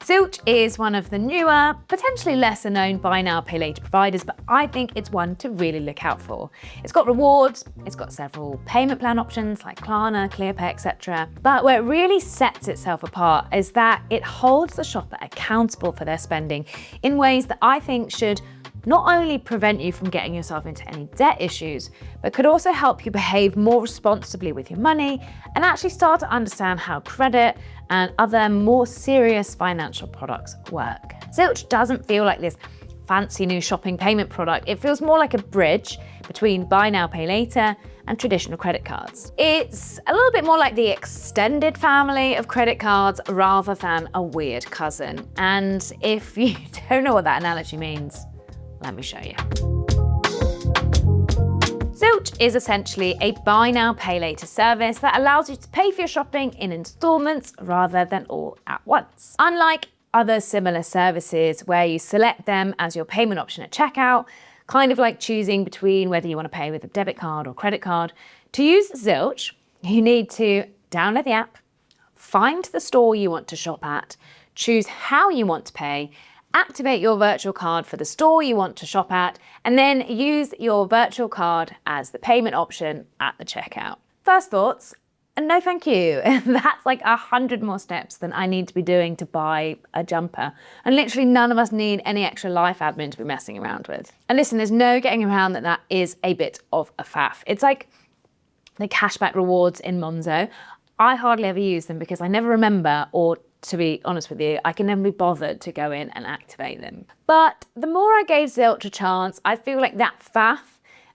Zilch is one of the newer, potentially lesser known buy now, pay later providers, but I think it's one to really look out for. It's got rewards, it's got several payment plan options like Klarna, ClearPay, etc. But where it really sets itself apart is that it holds the shopper accountable for their spending in ways that I think should not only prevent you from getting yourself into any debt issues, but could also help you behave more responsibly with your money and actually start to understand how credit and other more serious financial products work. Zilch doesn't feel like this fancy new shopping payment product. It feels more like a bridge between buy now, pay later and traditional credit cards. It's a little bit more like the extended family of credit cards rather than a weird cousin. And if you don't know what that analogy means, let me show you. Zilch is essentially a buy now, pay later service that allows you to pay for your shopping in installments rather than all at once. Unlike other similar services where you select them as your payment option at checkout, kind of like choosing between whether you want to pay with a debit card or credit card, to use Zilch, you need to download the app, find the store you want to shop at, choose how you want to pay, activate your virtual card for the store you want to shop at, and then use your virtual card as the payment option at the checkout. First thoughts, no thank you. That's like 100 more steps than I need to be doing to buy a jumper. And literally none of us need any extra life admin to be messing around with. And listen, there's no getting around that is a bit of a faff. It's like the cashback rewards in Monzo. I hardly ever use them because I never remember, or to be honest with you, I can never be bothered to go in and activate them. But the more I gave Zilch a chance, I feel like that faff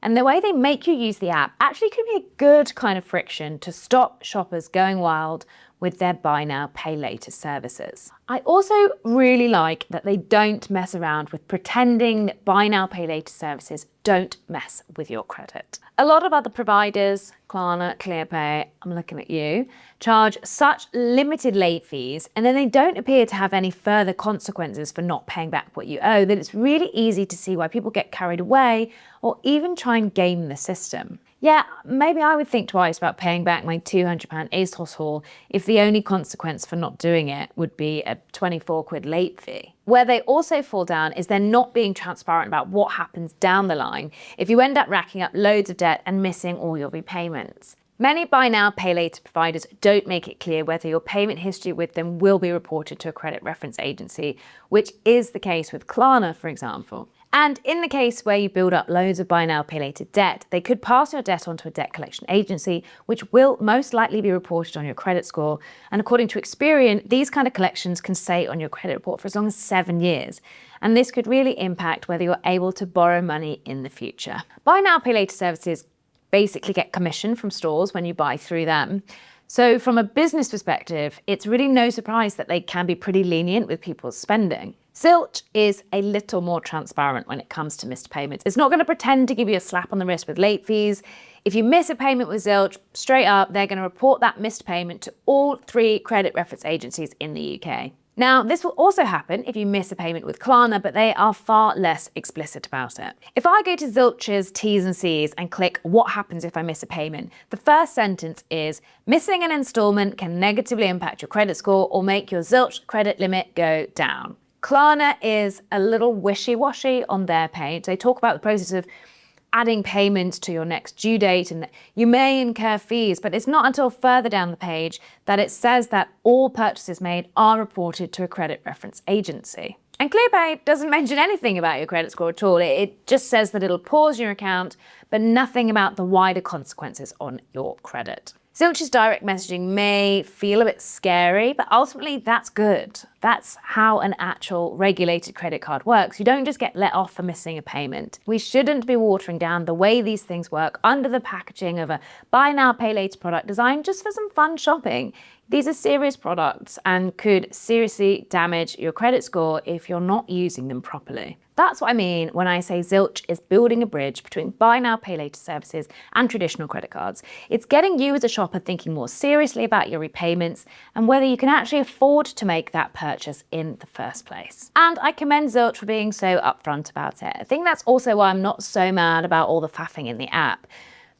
and the way they make you use the app actually could be a good kind of friction to stop shoppers going wild with their buy now, pay later services. I also really like that they don't mess around with pretending that buy now, pay later services don't mess with your credit. A lot of other providers, Klarna, ClearPay, I'm looking at you, charge such limited late fees, and then they don't appear to have any further consequences for not paying back what you owe, that it's really easy to see why people get carried away or even try and game the system. Yeah, maybe I would think twice about paying back my £200 ASOS haul if the only consequence for not doing it would be a 24 quid late fee. Where they also fall down is they're not being transparent about what happens down the line if you end up racking up loads of debt and missing all your repayments. Many buy now, pay later providers don't make it clear whether your payment history with them will be reported to a credit reference agency, which is the case with Klarna, for example. And in the case where you build up loads of buy now, pay later debt, they could pass your debt on to a debt collection agency, which will most likely be reported on your credit score. And according to Experian, these kind of collections can stay on your credit report for as long as 7 years. And this could really impact whether you're able to borrow money in the future. Buy now, pay later services basically get commission from stores when you buy through them. So from a business perspective, it's really no surprise that they can be pretty lenient with people's spending. Zilch is a little more transparent when it comes to missed payments. It's not going to pretend to give you a slap on the wrist with late fees. If you miss a payment with Zilch, straight up, they're going to report that missed payment to all 3 credit reference agencies in the UK. Now, this will also happen if you miss a payment with Klarna, but they are far less explicit about it. If I go to Zilch's T's and C's and click what happens if I miss a payment, the first sentence is, missing an installment can negatively impact your credit score or make your Zilch credit limit go down. Klarna is a little wishy-washy on their page. They talk about the process of adding payments to your next due date and that you may incur fees, but it's not until further down the page that it says that all purchases made are reported to a credit reference agency. And ClearPay doesn't mention anything about your credit score at all. It just says that it'll pause your account, but nothing about the wider consequences on your credit. Zilch's direct messaging may feel a bit scary, but ultimately that's good. That's how an actual regulated credit card works. You don't just get let off for missing a payment. We shouldn't be watering down the way these things work under the packaging of a buy now, pay later product designed just for some fun shopping. These are serious products and could seriously damage your credit score if you're not using them properly. That's what I mean when I say Zilch is building a bridge between buy now, pay later services and traditional credit cards. It's getting you as a shopper thinking more seriously about your repayments and whether you can actually afford to make that purchase in the first place. And I commend Zilch for being so upfront about it. I think that's also why I'm not so mad about all the faffing in the app.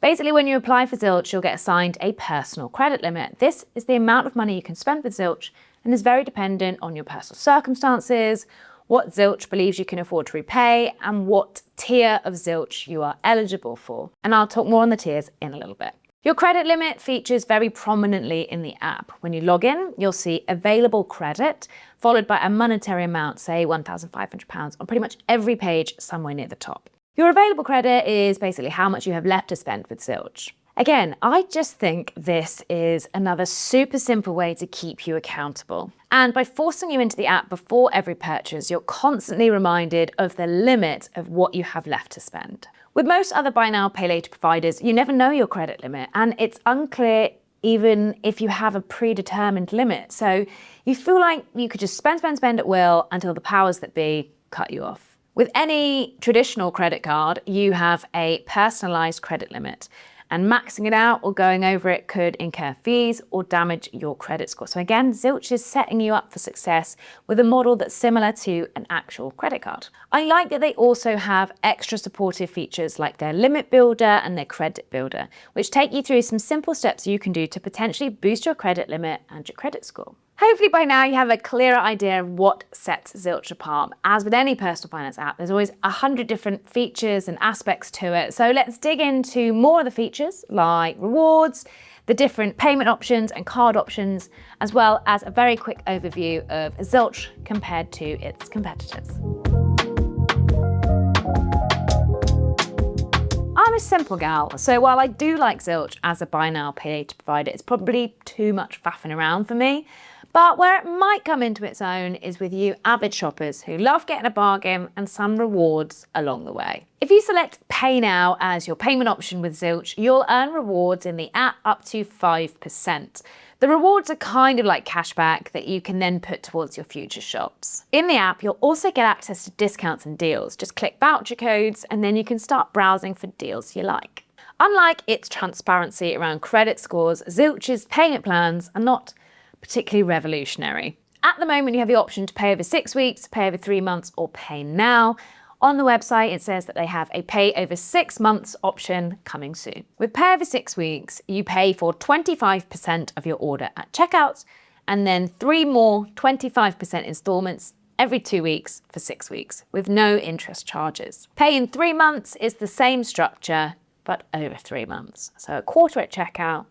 Basically, when you apply for Zilch, you'll get assigned a personal credit limit. This is the amount of money you can spend with Zilch and is very dependent on your personal circumstances, what Zilch believes you can afford to repay, and what tier of Zilch you are eligible for. And I'll talk more on the tiers in a little bit. Your credit limit features very prominently in the app. When you log in, you'll see available credit, followed by a monetary amount, say £1,500, on pretty much every page somewhere near the top. Your available credit is basically how much you have left to spend with Zilch. Again, I just think this is another super simple way to keep you accountable. And by forcing you into the app before every purchase, you're constantly reminded of the limit of what you have left to spend. With most other buy now, pay later providers, you never know your credit limit, and it's unclear even if you have a predetermined limit. So you feel like you could just spend at will until the powers that be cut you off. With any traditional credit card, you have a personalized credit limit, and maxing it out or going over it could incur fees or damage your credit score. So again, Zilch is setting you up for success with a model that's similar to an actual credit card. I like that they also have extra supportive features like their limit builder and their credit builder, which take you through some simple steps you can do to potentially boost your credit limit and your credit score. Hopefully by now you have a clearer idea of what sets Zilch apart. As with any personal finance app, there's always 100 different features and aspects to it. So let's dig into more of the features like rewards, the different payment options and card options, as well as a very quick overview of Zilch compared to its competitors. I'm a simple gal, so while I do like Zilch as a buy now, pay later provider, it's probably too much faffing around for me. But where it might come into its own is with you avid shoppers who love getting a bargain and some rewards along the way. If you select Pay Now as your payment option with Zilch, you'll earn rewards in the app up to 5%. The rewards are kind of like cashback that you can then put towards your future shops. In the app, you'll also get access to discounts and deals. Just click voucher codes and then you can start browsing for deals you like. Unlike its transparency around credit scores, Zilch's payment plans are not particularly revolutionary. At the moment, you have the option to pay over 6 weeks, pay over 3 months, or pay now. On the website, it says that they have a pay over 6 months option coming soon. With pay over 6 weeks, you pay for 25% of your order at checkout, and then 3 more 25% installments every 2 weeks for 6 weeks, with no interest charges. Pay in 3 months is the same structure, but over 3 months. So a quarter at checkout,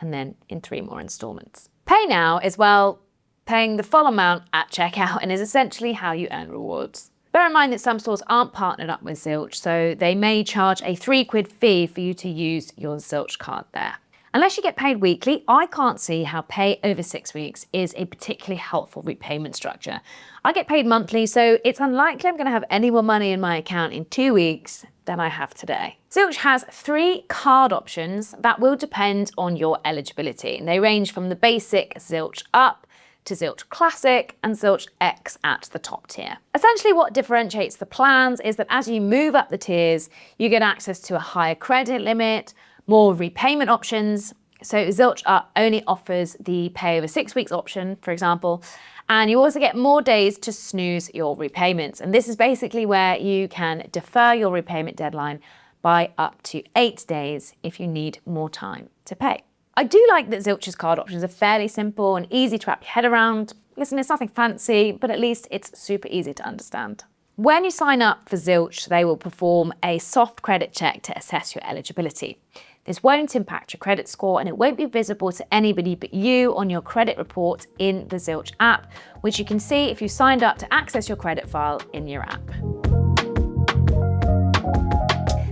and then in 3 more installments. Pay Now is, well, paying the full amount at checkout and is essentially how you earn rewards. Bear in mind that some stores aren't partnered up with Zilch, so they may charge a £3 fee for you to use your Zilch card there. Unless you get paid weekly, I can't see how pay over 6 weeks is a particularly helpful repayment structure. I get paid monthly, so it's unlikely I'm going to have any more money in my account in 2 weeks than I have today. Zilch has 3 card options that will depend on your eligibility, and they range from the basic Zilch Up to Zilch Classic and Zilch X at the top tier. Essentially what differentiates the plans is that as you move up the tiers, you get access to a higher credit limit, more repayment options. So Zilch Up only offers the pay over 6 weeks option, for example, and you also get more days to snooze your repayments. And this is basically where you can defer your repayment deadline by up to 8 days if you need more time to pay. I do like that Zilch's card options are fairly simple and easy to wrap your head around. Listen, it's nothing fancy, but at least it's super easy to understand. When you sign up for Zilch, they will perform a soft credit check to assess your eligibility. This won't impact your credit score and it won't be visible to anybody but you on your credit report in the Zilch app, which you can see if you signed up to access your credit file in your app.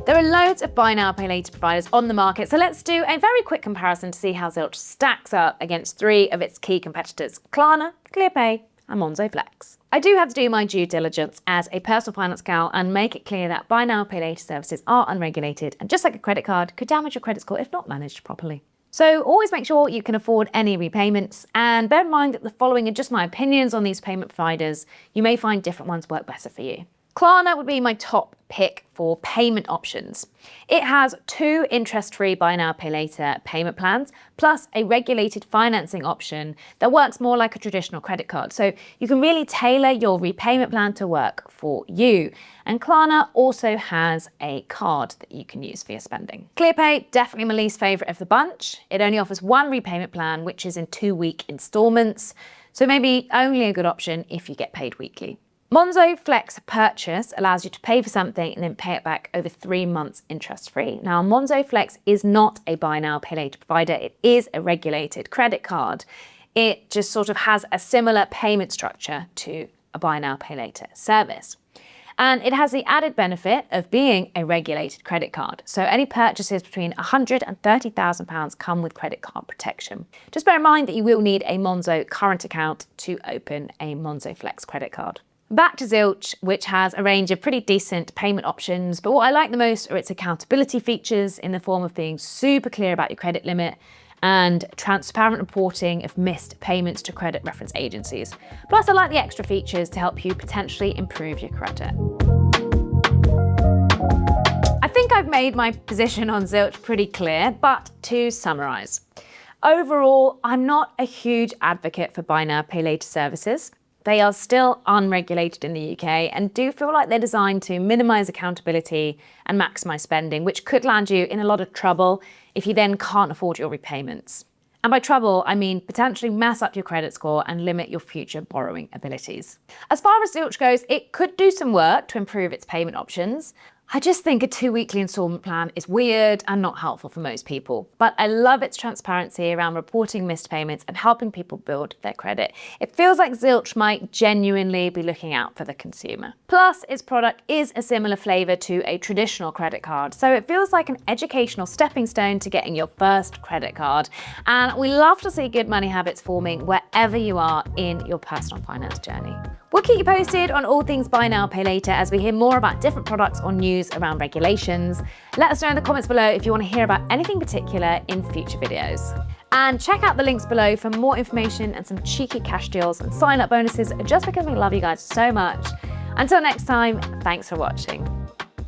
There are loads of buy now, pay later providers on the market, so let's do a very quick comparison to see how Zilch stacks up against 3 of its key competitors, Klarna, ClearPay, and Monzo Flex. I do have to do my due diligence as a personal finance gal and make it clear that buy now, pay later services are unregulated and just like a credit card, could damage your credit score if not managed properly. So always make sure you can afford any repayments, and bear in mind that the following are just my opinions on these payment providers. You may find different ones work better for you. Klarna would be my top pick for payment options. It has 2 interest-free buy now, pay later payment plans, plus a regulated financing option that works more like a traditional credit card. So you can really tailor your repayment plan to work for you. And Klarna also has a card that you can use for your spending. ClearPay, definitely my least favorite of the bunch. It only offers 1 repayment plan, which is in 2-week installments. So maybe only a good option if you get paid weekly. Monzo Flex Purchase allows you to pay for something and then pay it back over 3 months interest-free. Now, Monzo Flex is not a buy now, pay later provider. It is a regulated credit card. It just sort of has a similar payment structure to a buy now, pay later service. And it has the added benefit of being a regulated credit card. So any purchases between £100 and £30,000 come with credit card protection. Just bear in mind that you will need a Monzo current account to open a Monzo Flex credit card. Back to Zilch, which has a range of pretty decent payment options, but what I like the most are its accountability features in the form of being super clear about your credit limit and transparent reporting of missed payments to credit reference agencies. Plus, I like the extra features to help you potentially improve your credit. I think I've made my position on Zilch pretty clear, but to summarise. Overall, I'm not a huge advocate for buy now, pay later services. They are still unregulated in the UK and do feel like they're designed to minimise accountability and maximise spending, which could land you in a lot of trouble if you then can't afford your repayments. And by trouble, I mean potentially mess up your credit score and limit your future borrowing abilities. As far as Zilch goes, it could do some work to improve its payment options. I just think a 2 weekly instalment plan is weird and not helpful for most people. But I love its transparency around reporting missed payments and helping people build their credit. It feels like Zilch might genuinely be looking out for the consumer. Plus, its product is a similar flavour to a traditional credit card, so it feels like an educational stepping stone to getting your first credit card. And we love to see good money habits forming wherever you are in your personal finance journey. We'll keep you posted on all things buy now, pay later as we hear more about different products or news around regulations. Let us know in the comments below if you want to hear about anything particular in future videos. And check out the links below for more information and some cheeky cash deals and sign-up bonuses just because we love you guys so much. Until next time, thanks for watching.